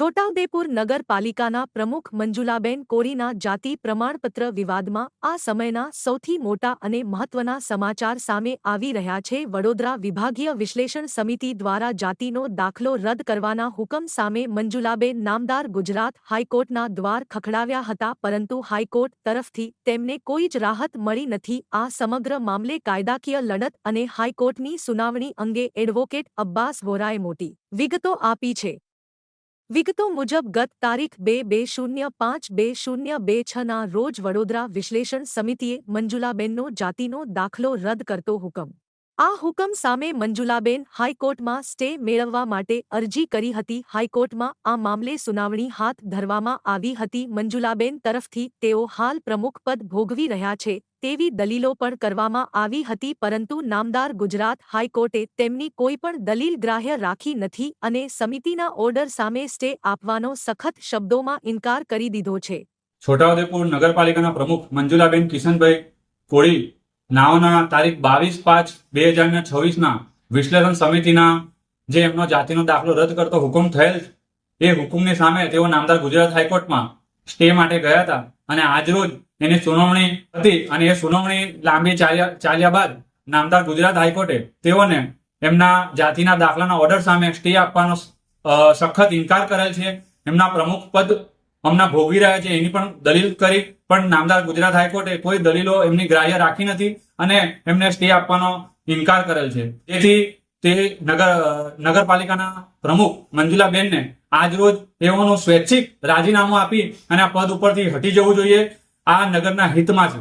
છોટાઉદેપુર નગરપાલિકાના પ્રમુખ મંજુલાબેન કોરીના જાતિ પ્રમાણપત્ર વિવાદમાં આ સમયના સૌથી મોટા અને મહત્વના સમાચાર સામે આવી રહ્યા છે. વડોદરા વિભાગીય વિશ્લેષણ સમિતિ દ્વારા જાતિનો દાખલો રદ કરવાના હુકમ સામે મંજુલાબેન નામદાર ગુજરાત હાઈકોર્ટના દ્વાર ખખડાવ્યા હતા, પરંતુ હાઈકોર્ટ તરફથી તેમને કોઈ જ રાહત મળી નથી. આ સમગ્ર મામલે કાયદાકીય લડત અને હાઈકોર્ટની સુનાવણી અંગે એડવોકેટ અબ્બાસ વોરાએ મોટી વિગતો આપી છે. વિગતો મુજબ ગત તારીખ 2/05/2026 ના રોજ વડોદરા વિશ્લેષણ સમિતિએ મંજુલાબેનનો જાતિનો દાખલો રદ કરતો હુકમ. આ હુકમ સામે મંજુલાબેન હાઈકોર્ટમાં સ્ટે મેળવવા માટે અરજી કરી હતી. હાઈકોર્ટમાં આ મામલે સુનાવણી હાથ ધરવામાં આવી હતી. મંજુલાબેન તરફથી તેઓ હાલ પ્રમુખપદ ભોગવી રહ્યા છે તેવી દલીલો પણ કરવામાં આવી હતી, પરંતુ નામદાર ગુજરાત હાઈકોર્ટે તેમની કોઈપણ દલીલ ગ્રાહ્ય રાખી નથી અને સમિતિના ઓર્ડર સામે સ્ટે આપવાનો સખત શબ્દોમાં ઇનકાર કરી દીધો છે. છોટાઉદેપુર નગરપાલિકાના પ્રમુખ મંજુલાબેન કિશનભાઈ કોળી નાઓના તારીખ 22/5/2026 વિશ્લેષણ સમિતિના જે એમનો જાતિનો દાખલો રદ કરતો હુકમ થયેલ, એ હુકમની સામે તેઓ નામદાર ગુજરાત હાઈકોર્ટમાં સ્ટે માટે ગયા હતા અને આજરોજ એની સુનાવણી હતી અને એ સુનાવણી લાંબી ચાલ્યા બાદ નામદાર ગુજરાત હાઈકોર્ટે તેઓને એમના જાતિના દાખલાના ઓર્ડર સામે સ્ટે આપવાનો સખત ઇનકાર કરેલ છે. એમના પ્રમુખ પદ હમણાં ભોગવી રહ્યા છે એની પણ દલીલ કરી, પણ નામદાર ગુજરાત હાઈકોર્ટે કોઈ દલીલો એમની ગ્રાહ્ય રાખી નથી અને એમને સ્ટે આપવાનો ઇનકાર કરેલ છે. તેથી તે નગરપાલિકાના પ્રમુખ મંજુલાબેનને આજરોજ તેઓનું સ્વૈચ્છિક રાજીનામું આપી અને આ પદ ઉપરથી હટી જવું જોઈએ. આ નગરના હિતમાં છે.